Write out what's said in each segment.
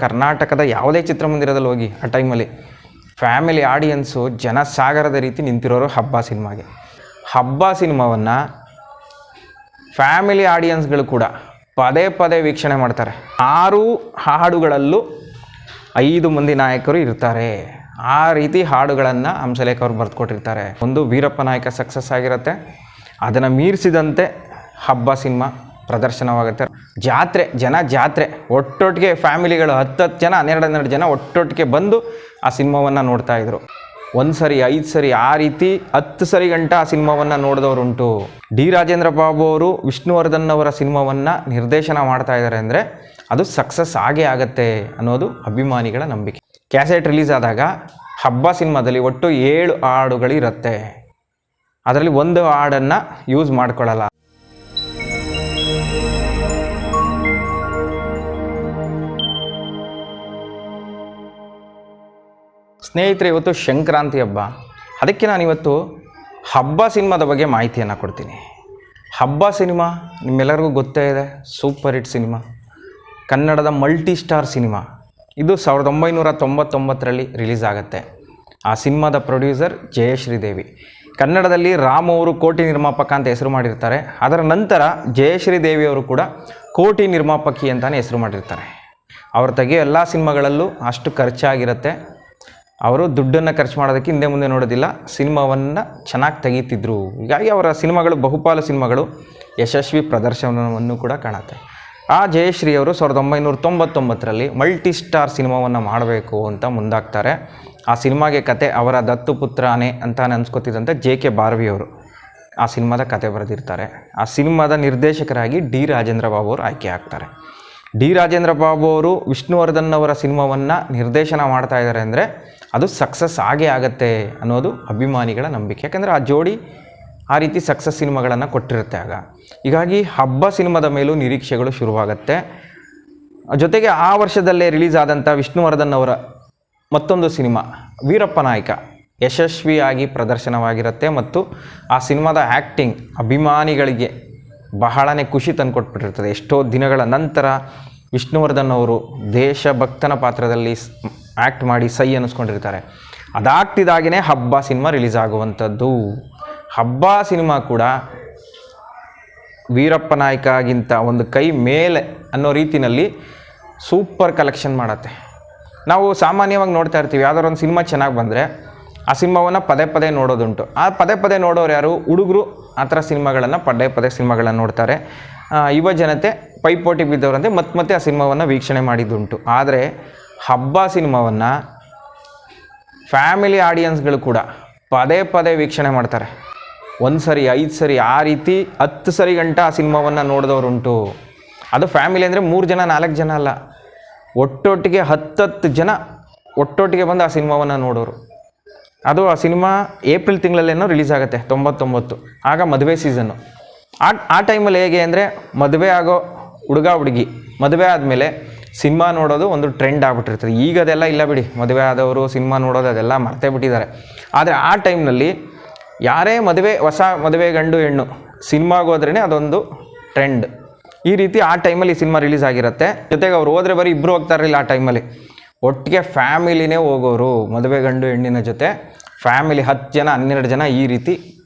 ಕರ್ನಾಟಕದ ಯಾವುದೇ ಚಿತ್ರಮಂದಿರದಲ್ಲಿ ಹೋಗಿ ಆ ಟೈಮಲ್ಲಿ ಫ್ಯಾಮಿಲಿ ಆಡಿಯನ್ಸು ಜನಸಾಗರದ ರೀತಿ ನಿಂತಿರೋರು ಹಬ್ಬ ಸಿನಿಮಾಗೆ. ಹಬ್ಬ ಸಿನಿಮಾವನ್ನು ಫ್ಯಾಮಿಲಿ ಆಡಿಯನ್ಸ್ಗಳು ಕೂಡ ಪದೇ ಪದೇ ವೀಕ್ಷಣೆ ಮಾಡ್ತಾರೆ. 6 ಹಾಡುಗಳಲ್ಲೂ 5 ಮಂದಿ ನಾಯಕರು ಇರ್ತಾರೆ. ಆ ರೀತಿ ಹಾಡುಗಳನ್ನು ಹಂಸಲೇಖ ಅವರು ಬರೆದುಕೊಟ್ಟಿರ್ತಾರೆ. ಒಂದು ವೀರಪ್ಪ ನಾಯಕ ಸಕ್ಸಸ್ ಆಗಿರುತ್ತೆ, ಅದನ್ನು ಮೀರಿಸಿದಂತೆ ಹಬ್ಬ ಸಿನಿಮಾ ಪ್ರದರ್ಶನವಾಗುತ್ತೆ. ಜಾತ್ರೆ ಒಟ್ಟೊಟ್ಟಿಗೆ ಫ್ಯಾಮಿಲಿಗಳು 10 ಜನ 12 ಜನ ಒಟ್ಟೊಟ್ಟಿಗೆ ಬಂದು ಆ ಸಿನಿಮಾವನ್ನು ನೋಡ್ತಾಯಿದ್ರು. 1 ಸರಿ 5 ಸರಿ ಆ ರೀತಿ 10 ಸರಿ ಗಂಟ ಆ ಸಿನಿಮಾವನ್ನು ನೋಡಿದವರುಂಟು. ಡಿ ರಾಜೇಂದ್ರ ಬಾಬು ಅವರು ವಿಷ್ಣುವರ್ಧನ್ ಅವರ ಸಿನಿಮಾವನ್ನು ನಿರ್ದೇಶನ ಮಾಡ್ತಾ ಇದ್ದಾರೆ ಅಂದರೆ ಅದು ಸಕ್ಸಸ್ ಆಗೇ ಆಗುತ್ತೆ ಅನ್ನೋದು ಅಭಿಮಾನಿಗಳ ನಂಬಿಕೆ. ಕ್ಯಾಸೆಟ್ ರಿಲೀಸ್ ಆದಾಗ ಹಬ್ಬ ಸಿನಿಮಾದಲ್ಲಿ ಒಟ್ಟು 7 ಹಾಡುಗಳಿರುತ್ತೆ. ಅದರಲ್ಲಿ 1 ಹಾಡನ್ನು ಯೂಸ್ ಮಾಡ್ಕೊಳ್ಳಲ್ಲ. ಸ್ನೇಹಿತರೆ, ಇವತ್ತು ಸಂಕ್ರಾಂತಿ ಹಬ್ಬ. ಅದಕ್ಕೆ ನಾನಿವತ್ತು ಹಬ್ಬ ಸಿನಿಮಾದ ಬಗ್ಗೆ ಮಾಹಿತಿಯನ್ನು ಕೊಡ್ತೀನಿ. ಹಬ್ಬ ಸಿನಿಮಾ ನಿಮ್ಮೆಲ್ಲರಿಗೂ ಗೊತ್ತೇ ಇದೆ, ಸೂಪರ್ ಹಿಟ್ ಸಿನಿಮಾ, ಕನ್ನಡದ ಮಲ್ಟಿ ಸ್ಟಾರ್ ಸಿನಿಮಾ. ಇದು 1999ರಲ್ಲಿ ರಿಲೀಸ್ ಆಗುತ್ತೆ. ಆ ಸಿನಿಮಾದ ಪ್ರೊಡ್ಯೂಸರ್ ಜಯಶ್ರೀ ದೇವಿ. ಕನ್ನಡದಲ್ಲಿ ರಾಮ್ ಅವರು ಕೋಟಿ ನಿರ್ಮಾಪಕ ಅಂತ ಹೆಸರು ಮಾಡಿರ್ತಾರೆ. ಅದರ ನಂತರ ಜಯಶ್ರೀ ದೇವಿಯವರು ಕೂಡ ಕೋಟಿ ನಿರ್ಮಾಪಕಿ ಅಂತಲೇ ಹೆಸರು ಮಾಡಿರ್ತಾರೆ. ಅವ್ರ ತೆಗೆಯೋ ಎಲ್ಲ ಸಿನಿಮಾಗಳಲ್ಲೂ ಅಷ್ಟು ಖರ್ಚಾಗಿರುತ್ತೆ. ಅವರು ದುಡ್ಡನ್ನು ಖರ್ಚು ಮಾಡೋದಕ್ಕೆ ಹಿಂದೆ ಮುಂದೆ ನೋಡೋದಿಲ್ಲ, ಸಿನಿಮಾವನ್ನು ಚೆನ್ನಾಗಿ ತೆಗೀತಿದ್ರು. ಹೀಗಾಗಿ ಅವರ ಸಿನಿಮಾಗಳು ಬಹುಪಾಲು ಸಿನಿಮಾಗಳು ಯಶಸ್ವಿ ಪ್ರದರ್ಶನವನ್ನು ಕೂಡ ಕಾಣುತ್ತೆ. ಆ ಜಯಶ್ರೀ ಅವರು 1999ರಲ್ಲಿ ಮಲ್ಟಿ ಸ್ಟಾರ್ ಸಿನಿಮಾವನ್ನು ಮಾಡಬೇಕು ಅಂತ ಮುಂದಾಗ್ತಾರೆ. ಆ ಸಿನಿಮಾಗೆ ಕತೆ ಅವರ ದತ್ತುಪುತ್ರ ಆನೆ ಅಂತ ಅನ್ಸ್ಕೊತಿದ್ದಂತೆ JK ಬಾರ್ವಿ ಅವರು ಆ ಸಿನಿಮಾದ ಕತೆ ಬರೆದಿರ್ತಾರೆ. ಆ ಸಿನಿಮಾದ ನಿರ್ದೇಶಕರಾಗಿ ಡಿ ರಾಜೇಂದ್ರ ಬಾಬು ಅವರು ಆಯ್ಕೆ ಆಗ್ತಾರೆ. ಡಿ ರಾಜೇಂದ್ರ ಬಾಬು ಅವರು ವಿಷ್ಣುವರ್ಧನ್ ಅವರ ಸಿನಿಮಾವನ್ನು ನಿರ್ದೇಶನ ಮಾಡ್ತಾ ಇದ್ದಾರೆ ಅಂದರೆ ಅದು ಸಕ್ಸಸ್ ಆಗೇ ಆಗುತ್ತೆ ಅನ್ನೋದು ಅಭಿಮಾನಿಗಳ ನಂಬಿಕೆ. ಯಾಕಂದರೆ ಆ ಜೋಡಿ ಆ ರೀತಿ ಸಕ್ಸಸ್ ಸಿನಿಮಾಗಳನ್ನು ಕೊಟ್ಟಿರುತ್ತೆ ಆಗ. ಹೀಗಾಗಿ ಹಬ್ಬ ಸಿನಿಮಾದ ಮೇಲೂ ನಿರೀಕ್ಷೆಗಳು ಶುರುವಾಗುತ್ತೆ. ಜೊತೆಗೆ ಆ ವರ್ಷದಲ್ಲೇ ರಿಲೀಸ್ ಆದಂಥ ವಿಷ್ಣುವರ್ಧನ್ ಅವರ ಮತ್ತೊಂದು ಸಿನಿಮಾ ವೀರಪ್ಪ ನಾಯಕ ಯಶಸ್ವಿಯಾಗಿ ಪ್ರದರ್ಶನವಾಗಿರುತ್ತೆ. ಮತ್ತು ಆ ಸಿನಿಮಾದ ಆ್ಯಕ್ಟಿಂಗ್ ಅಭಿಮಾನಿಗಳಿಗೆ ಬಹಳನೇ ಖುಷಿ ತಂದುಕೊಟ್ಬಿಟ್ಟಿರ್ತದೆ. ಎಷ್ಟೋ ದಿನಗಳ ನಂತರ ವಿಷ್ಣುವರ್ಧನ್ ಅವರು ದೇಶಭಕ್ತನ ಪಾತ್ರದಲ್ಲಿ ಆ್ಯಕ್ಟ್ ಮಾಡಿ ಸೈ ಅನ್ನಿಸ್ಕೊಂಡಿರ್ತಾರೆ. ಅದಾಗ್ತಿದ್ದಾಗೇ ಹಬ್ಬ ಸಿನಿಮಾ ರಿಲೀಸ್ ಆಗುವಂಥದ್ದು. ಹಬ್ಬ ಸಿನಿಮಾ ಕೂಡ ವೀರಪ್ಪ ನಾಯಕಗಿಂತ ಒಂದು ಕೈ ಮೇಲೆ ಅನ್ನೋ ರೀತಿಯಲ್ಲಿ ಸೂಪರ್ ಕಲೆಕ್ಷನ್ ಮಾಡುತ್ತೆ. ನಾವು ಸಾಮಾನ್ಯವಾಗಿ ನೋಡ್ತಾ ಇರ್ತೀವಿ, ಯಾವ್ದಾದ್ರು ಒಂದು ಸಿನಿಮಾ ಚೆನ್ನಾಗಿ ಬಂದರೆ ಆ ಸಿನಿಮಾವನ್ನು ಪದೇ ಪದೇ ನೋಡೋದುಂಟು. ಆ ಪದೇ ಪದೇ ನೋಡೋರು ಯಾರು? ಹುಡುಗರು ಆ ಥರ ಸಿನಿಮಾಗಳನ್ನು ಪದೇ ಪದೇ ಸಿನಿಮಾಗಳನ್ನು ನೋಡ್ತಾರೆ. ಯುವ ಜನತೆ ಪೈಪೋಟಿ ಬಿದ್ದವರಂತೆ ಮತ್ತೆ ಆ ಸಿನಿಮಾವನ್ನು ವೀಕ್ಷಣೆ ಮಾಡಿದ್ದುಂಟು. ಆದರೆ ಹಬ್ಬ ಸಿನಿಮಾವನ್ನು ಫ್ಯಾಮಿಲಿ ಆಡಿಯನ್ಸ್ಗಳು ಕೂಡ ಪದೇ ಪದೇ ವೀಕ್ಷಣೆ ಮಾಡ್ತಾರೆ. 1 ಸರಿ 5 ಸರಿ ಆ ರೀತಿ 10 ಸರಿ ಗಂಟ ಆ ಸಿನಿಮಾವನ್ನು ನೋಡಿದವರುಂಟು. ಅದು ಫ್ಯಾಮಿಲಿ ಅಂದರೆ 3 ಜನ 4 ಜನ ಅಲ್ಲ, ಒಟ್ಟೊಟ್ಟಿಗೆ 10 ಜನ ಒಟ್ಟೊಟ್ಟಿಗೆ ಬಂದು ಆ ಸಿನಿಮಾವನ್ನು ನೋಡೋರು. ಅದು ಆ ಸಿನಿಮಾ ಏಪ್ರಿಲ್ ತಿಂಗಳಲ್ಲೇನೋ ರಿಲೀಸ್ ಆಗುತ್ತೆ 99. ಆಗ ಮದುವೆ ಸೀಸನ್ನು. ಆ ಟೈಮಲ್ಲಿ ಹೇಗೆ ಅಂದರೆ ಮದುವೆ ಆಗೋ ಹುಡುಗ ಹುಡುಗಿ ಮದುವೆ ಆದಮೇಲೆ ಸಿನಿಮಾ ನೋಡೋದು ಒಂದು ಟ್ರೆಂಡ್ ಆಗ್ಬಿಟ್ಟಿರ್ತದೆ. ಈಗ ಅದೆಲ್ಲ ಇಲ್ಲ ಬಿಡಿ, ಮದುವೆ ಆದವರು ಸಿನಿಮಾ ನೋಡೋದು ಅದೆಲ್ಲ ಮರ್ತೇ ಬಿಟ್ಟಿದ್ದಾರೆ. ಆದರೆ ಆ ಟೈಮ್ನಲ್ಲಿ ಯಾರೇ ಹೊಸ ಮದುವೆ ಗಂಡು ಹೆಣ್ಣು ಸಿನಿಮಾಗೆ ಹೋದ್ರೇ ಅದೊಂದು ಟ್ರೆಂಡ್. ಈ ರೀತಿ ಆ ಟೈಮಲ್ಲಿ ಸಿನಿಮಾ ರಿಲೀಸ್ ಆಗಿರುತ್ತೆ. ಜೊತೆಗೆ ಅವ್ರು ಹೋದರೆ ಬರೀ ಇಬ್ಬರು ಹೋಗ್ತಾ ಇರಲಿಲ್ಲ. ಆ ಟೈಮಲ್ಲಿ ಒಟ್ಟಿಗೆ ಫ್ಯಾಮಿಲಿನೇ ಹೋಗೋರು. ಮದುವೆ ಗಂಡು ಹೆಣ್ಣಿನ ಜೊತೆ ಫ್ಯಾಮಿಲಿ 10 ಜನ 12 ಜನ ಈ ರೀತಿ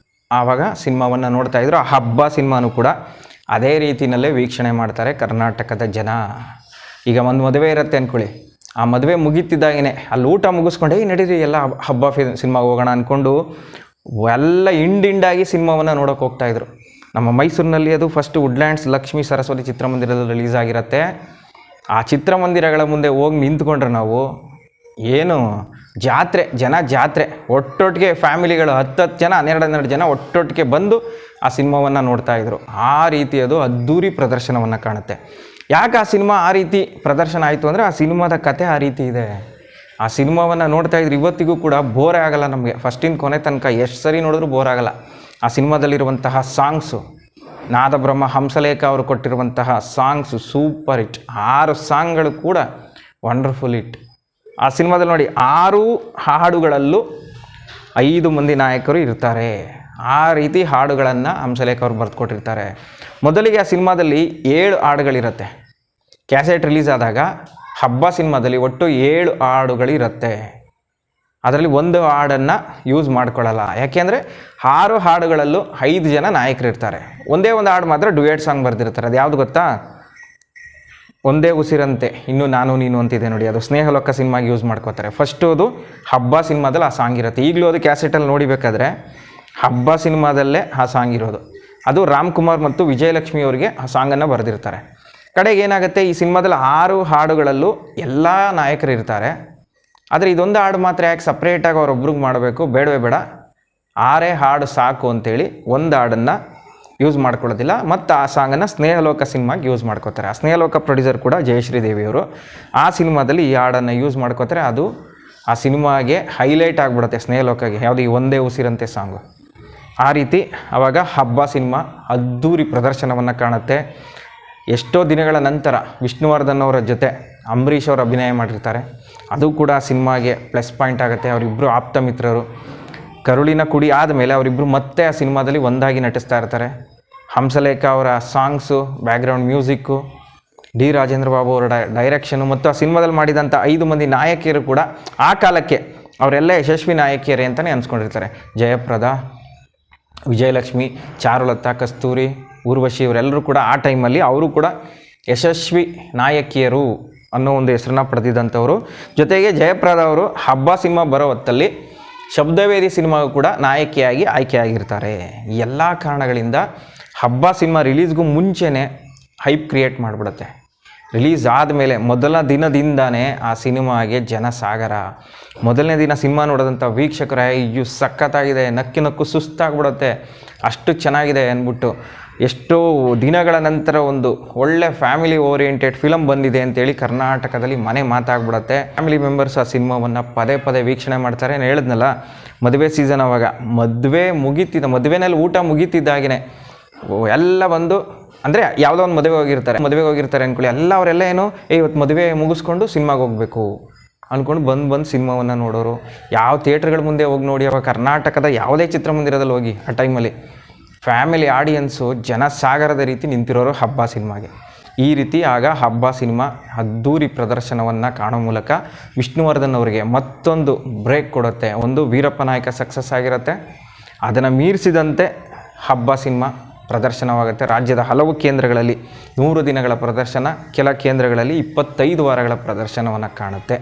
ಆವಾಗ ಸಿನಿಮಾವನ್ನು ನೋಡ್ತಾಯಿದ್ರು. ಆ ಹಬ್ಬ ಸಿನಿಮಾನು ಕೂಡ ಅದೇ ರೀತಿಯಲ್ಲೇ ವೀಕ್ಷಣೆ ಮಾಡ್ತಾರೆ ಕರ್ನಾಟಕದ ಜನ. ಈಗ ಒಂದು ಮದುವೆ ಇರುತ್ತೆ ಅಂದ್ಕೊಳ್ಳಿ, ಆ ಮದುವೆ ಮುಗೀತಿದ್ದಾಗೇ ಅಲ್ಲಿ ಊಟ ಮುಗಿಸ್ಕೊಂಡೆ ನಡೀರಿ ಎಲ್ಲ ಹಬ್ಬ ಸಿನಿಮಾಗೆ ಹೋಗೋಣ ಅಂದ್ಕೊಂಡು ಎಲ್ಲ ಹಿಂಡಾಗಿ ಸಿನಿಮಾವನ್ನು ನೋಡೋಕೆ ಹೋಗ್ತಾಯಿದ್ರು. ನಮ್ಮ ಮೈಸೂರಿನಲ್ಲಿ ಅದು ಫಸ್ಟ್ ವುಡ್ಲ್ಯಾಂಡ್ಸ್ ಲಕ್ಷ್ಮೀ ಸರಸ್ವತಿ ಚಿತ್ರಮಂದಿರದಲ್ಲಿ ರಿಲೀಸ್ ಆಗಿರುತ್ತೆ. ಆ ಚಿತ್ರಮಂದಿರಗಳ ಮುಂದೆ ಹೋಗಿ ನಿಂತ್ಕೊಂಡ್ರೆ ನಾವು ಏನು ಜಾತ್ರೆ ಒಟ್ಟೊಟ್ಟಿಗೆ ಫ್ಯಾಮಿಲಿಗಳು 10 ಜನ 12 ಜನ ಒಟ್ಟೊಟ್ಟಿಗೆ ಬಂದು ಆ ಸಿನಿಮಾವನ್ನು ನೋಡ್ತಾಯಿದ್ರು. ಆ ರೀತಿ ಅದು ಅದ್ಧೂರಿ ಪ್ರದರ್ಶನವನ್ನು ಕಾಣುತ್ತೆ. ಯಾಕೆ ಆ ಸಿನಿಮಾ ಆ ರೀತಿ ಪ್ರದರ್ಶನ ಆಯಿತು ಅಂದರೆ ಆ ಸಿನಿಮಾದ ಕತೆ ಆ ರೀತಿ ಇದೆ. ಆ ಸಿನಿಮಾವನ್ನು ನೋಡ್ತಾಯಿದ್ರೆ ಇವತ್ತಿಗೂ ಕೂಡ ಬೋರೇ ಆಗೋಲ್ಲ ನಮಗೆ. ಫಸ್ಟಿನ ಕೊನೆ ತನಕ ಎಷ್ಟು ಸರಿ ನೋಡಿದ್ರೂ ಬೋರ್ ಆಗೋಲ್ಲ. ಆ ಸಿನಿಮಾದಲ್ಲಿರುವಂತಹ ಸಾಂಗ್ಸು, ನಾದಬ್ರಹ್ಮ ಹಂಸಲೇಖ ಅವರು ಕೊಟ್ಟಿರುವಂತಹ ಸಾಂಗ್ಸು ಸೂಪರ್ ಹಿಟ್. 6 ಸಾಂಗ್ಗಳು ಕೂಡ ವಂಡರ್ಫುಲ್ ಹಿಟ್. ಆ ಸಿನಿಮಾದಲ್ಲಿ ನೋಡಿ 6 ಹಾಡುಗಳಲ್ಲೂ 5 ಮಂದಿ ನಾಯಕರು ಇರ್ತಾರೆ. ಆ ರೀತಿ ಹಾಡುಗಳನ್ನು ಹಂಸಲೇಖ ಅವರು ಬರೆದುಕೊಟ್ಟಿರ್ತಾರೆ. ಮೊದಲಿಗೆ ಆ ಸಿನಿಮಾದಲ್ಲಿ 7 ಹಾಡುಗಳಿರುತ್ತೆ. ಕ್ಯಾಸೆಟ್ ರಿಲೀಸ್ ಆದಾಗ ಹಬ್ಬ ಸಿನಿಮಾದಲ್ಲಿ ಒಟ್ಟು 7 ಹಾಡುಗಳಿರುತ್ತೆ. ಅದರಲ್ಲಿ ಒಂದು ಹಾಡನ್ನು ಯೂಸ್ ಮಾಡ್ಕೊಳ್ಳಲ್ಲ. ಯಾಕೆಂದರೆ 6 ಹಾಡುಗಳಲ್ಲೂ 5 ಜನ ನಾಯಕರಿರ್ತಾರೆ. ಒಂದೇ ಒಂದು ಹಾಡು ಮಾತ್ರ ಡ್ಯುಯೆಟ್ ಸಾಂಗ್ ಬರೆದಿರ್ತಾರೆ. ಅದು ಯಾವುದು ಗೊತ್ತಾ? ಒಂದೇ ಉಸಿರಂತೆ ಇನ್ನು ನಾನು ನೀನು ಅಂತಿದೆ ನೋಡಿ, ಅದು ಸ್ನೇಹಲೋಕ ಸಿನಿಮಾಗೆ ಯೂಸ್ ಮಾಡ್ಕೋತಾರೆ. ಫಸ್ಟು ಅದು ಹಬ್ಬ ಸಿನಿಮಾದಲ್ಲಿ ಆ ಸಾಂಗ್ ಇರುತ್ತೆ. ಈಗಲೂ ಅದು ಕ್ಯಾಸೆಟಲ್ಲಿ ನೋಡಿಬೇಕಾದ್ರೆ ಹಬ್ಬ ಸಿನಿಮಾದಲ್ಲೇ ಆ ಸಾಂಗ್ ಇರೋದು. ಅದು ರಾಮ್ಕುಮಾರ್ ಮತ್ತು ವಿಜಯಲಕ್ಷ್ಮಿ ಅವರಿಗೆ ಆ ಸಾಂಗನ್ನು ಬರೆದಿರ್ತಾರೆ. ಕಡೆಗೆ ಏನಾಗುತ್ತೆ, ಈ ಸಿನಿಮಾದಲ್ಲಿ 6 ಹಾಡುಗಳಲ್ಲೂ ಎಲ್ಲ ನಾಯಕರು ಇರ್ತಾರೆ. ಆದರೆ ಇದೊಂದು ಹಾಡು ಮಾತ್ರ ಯಾಕೆ ಸಪ್ರೇಟಾಗಿ ಅವರೊಬ್ರಿಗೆ ಮಾಡಬೇಕು? ಬೇಡವೇ ಬೇಡ, 6 ಹಾಡು ಸಾಕು ಅಂತೇಳಿ ಒಂದು ಹಾಡನ್ನು ಯೂಸ್ ಮಾಡ್ಕೊಳ್ಳೋದಿಲ್ಲ. ಮತ್ತು ಆ ಸಾಂಗನ್ನು ಸ್ನೇಹಲೋಕ ಸಿನಿಮಾಗೆ ಯೂಸ್ ಮಾಡ್ಕೋತಾರೆ. ಆ ಸ್ನೇಹಲೋಕ ಪ್ರೊಡ್ಯೂಸರ್ ಕೂಡ ಜಯಶ್ರೀ ದೇವಿಯವರು. ಆ ಸಿನಿಮಾದಲ್ಲಿ ಈ ಹಾಡನ್ನು ಯೂಸ್ ಮಾಡ್ಕೋತಾರೆ. ಅದು ಆ ಸಿನಿಮಾಗೆ ಹೈಲೈಟ್ ಆಗಿಬಿಡುತ್ತೆ, ಸ್ನೇಹಲೋಕಗೆ. ಯಾವುದು? ಈ ಒಂದೇ ಉಸಿರಂತೆ ಸಾಂಗು. ಆ ರೀತಿ ಆವಾಗ ಹಬ್ಬ ಸಿನಿಮಾ ಅದ್ಧೂರಿ ಪ್ರದರ್ಶನವನ್ನು ಕಾಣುತ್ತೆ. ಎಷ್ಟೋ ದಿನಗಳ ನಂತರ ವಿಷ್ಣುವರ್ಧನ್ ಅವರ ಜೊತೆ ಅಂಬರೀಷ್ ಅವರು ಅಭಿನಯ ಮಾಡಿರ್ತಾರೆ. ಅದು ಕೂಡ ಸಿನಿಮಾಗೆ ಪ್ಲಸ್ ಪಾಯಿಂಟ್ ಆಗುತ್ತೆ. ಅವರಿಬ್ಬರು ಆಪ್ತ ಮಿತ್ರರು. ಕರುಳಿನ ಕುಡಿ ಆದಮೇಲೆ ಅವರಿಬ್ಬರು ಮತ್ತೆ ಆ ಸಿನಿಮಾದಲ್ಲಿ ಒಂದಾಗಿ ನಟಿಸ್ತಾ ಇರ್ತಾರೆ. ಹಂಸಲೇಖ ಅವರ songs, background music, D Rajendra Babu ಅವರ ಡೈರೆಕ್ಷನು ಮತ್ತು ಆ ಸಿನಿಮಾದಲ್ಲಿ ಮಾಡಿದಂಥ 5 ಮಂದಿ ನಾಯಕಿಯರು ಕೂಡ ಆ ಕಾಲಕ್ಕೆ ಅವರೆಲ್ಲ ಯಶಸ್ವಿ ನಾಯಕಿಯರೇ ಅಂತಲೇ ಅನ್ಸ್ಕೊಂಡಿರ್ತಾರೆ. ಜಯಪ್ರದಾ, ವಿಜಯಲಕ್ಷ್ಮಿ, ಚಾರುಲತಾ, ಕಸ್ತೂರಿ, ಊರ್ವಶಿ ಇವರೆಲ್ಲರೂ ಕೂಡ ಆ ಟೈಮಲ್ಲಿ ಅವರು ಕೂಡ ಯಶಸ್ವಿ ನಾಯಕಿಯರು ಅನ್ನೋ ಒಂದು ಹೆಸರನ್ನ ಪಡೆದಿದ್ದಂಥವ್ರು. ಜೊತೆಗೆ ಜಯಪ್ರದಾ ಅವರು ಹಬ್ಬ ಸಿನಿಮಾ ಬರೋ ಹೊತ್ತಲ್ಲಿ ಶಬ್ದವೇದಿ ಸಿನಿಮಾಗೂ ಕೂಡ ನಾಯಕಿಯಾಗಿ ಆಯ್ಕೆಯಾಗಿರ್ತಾರೆ. ಈ ಎಲ್ಲ ಕಾರಣಗಳಿಂದ ಹಬ್ಬ ಸಿನಿಮಾ ರಿಲೀಸ್ಗೂ ಮುಂಚೆನೇ ಹೈಪ್ ಕ್ರಿಯೇಟ್ ಮಾಡಿಬಿಡುತ್ತೆ. ರಿಲೀಸ್ ಆದಮೇಲೆ ಮೊದಲ ದಿನದಿಂದನೇ ಆ ಸಿನಿಮಾಗೆ ಜನಸಾಗರ. ಮೊದಲನೇ ದಿನ ಸಿನಿಮಾ ನೋಡೋದಂಥ ವೀಕ್ಷಕರ ಅಯ್ಯೋ ಸಖತ್ತಾಗಿದೆ, ನಕ್ಕಿ ನಕ್ಕು ಸುಸ್ತಾಗ್ಬಿಡುತ್ತೆ, ಅಷ್ಟು ಚೆನ್ನಾಗಿದೆ ಅಂದ್ಬಿಟ್ಟು ಎಷ್ಟೋ ದಿನಗಳ ನಂತರ ಒಂದು ಒಳ್ಳೆ ಫ್ಯಾಮಿಲಿ ಓರಿಯೆಂಟೆಡ್ ಫಿಲಮ್ ಬಂದಿದೆ ಅಂತೇಳಿ ಕರ್ನಾಟಕದಲ್ಲಿ ಮನೆ ಮಾತಾಗ್ಬಿಡುತ್ತೆ. ಫ್ಯಾಮಿಲಿ ಮೆಂಬರ್ಸ್ ಆ ಸಿನಿಮಾವನ್ನು ಪದೇ ಪದೇ ವೀಕ್ಷಣೆ ಮಾಡ್ತಾರೆ. ನಾನು ಹೇಳಿದ್ನಲ್ಲ, ಮದುವೆ ಸೀಸನ್ ಆವಾಗ ಮದುವೆನಲ್ಲಿ ಊಟ ಮುಗೀತಿದ್ದಾಗೇ ಎಲ್ಲ ಬಂದು, ಅಂದರೆ ಯಾವುದೋ ಒಂದು ಮದುವೆಗೆ ಹೋಗಿರ್ತಾರೆ ಅಂದ್ಕೊಳ್ಳಿ, ಅವರೆಲ್ಲ ಏನು ಇವತ್ತು ಮದುವೆ ಮುಗಿಸ್ಕೊಂಡು ಸಿನಿಮಾಗೆ ಹೋಗಬೇಕು ಅಂದ್ಕೊಂಡು ಬಂದು ಸಿನಿಮಾವನ್ನು ನೋಡೋರು. ಯಾವ ಥಿಯೇಟ್ರ್ಗಳ ಮುಂದೆ ಹೋಗಿ ನೋಡಿ, ಅವಾಗ ಕರ್ನಾಟಕದ ಯಾವುದೇ ಚಿತ್ರಮಂದಿರದಲ್ಲಿ ಹೋಗಿ ಆ ಟೈಮಲ್ಲಿ ಫ್ಯಾಮಿಲಿ ಆಡಿಯನ್ಸು ಜನಸಾಗರದ ರೀತಿ ನಿಂತಿರೋರು ಹಬ್ಬ ಸಿನಿಮಾಗೆ. ಈ ರೀತಿ ಆಗ ಹಬ್ಬ ಸಿನಿಮಾ ಅದ್ಧೂರಿ ಪ್ರದರ್ಶನವನ್ನು ಕಾಣೋ ಮೂಲಕ ವಿಷ್ಣುವರ್ಧನ್ ಅವರಿಗೆ ಮತ್ತೊಂದು ಬ್ರೇಕ್ ಕೊಡುತ್ತೆ. ಒಂದು ವೀರಪ್ಪ ನಾಯಕ ಸಕ್ಸಸ್ ಆಗಿರುತ್ತೆ, ಅದನ್ನು ಮೀರಿಸಿದಂತೆ ಹಬ್ಬ ಸಿನಿಮಾ ಪ್ರದರ್ಶನವಾಗುತ್ತೆ. ರಾಜ್ಯದ ಹಲವು ಕೇಂದ್ರಗಳಲ್ಲಿ 100 ದಿನಗಳ ಪ್ರದರ್ಶನ, ಕೆಲ ಕೇಂದ್ರಗಳಲ್ಲಿ 25 ವಾರಗಳ ಪ್ರದರ್ಶನವನ್ನು ಕಾಣುತ್ತೆ.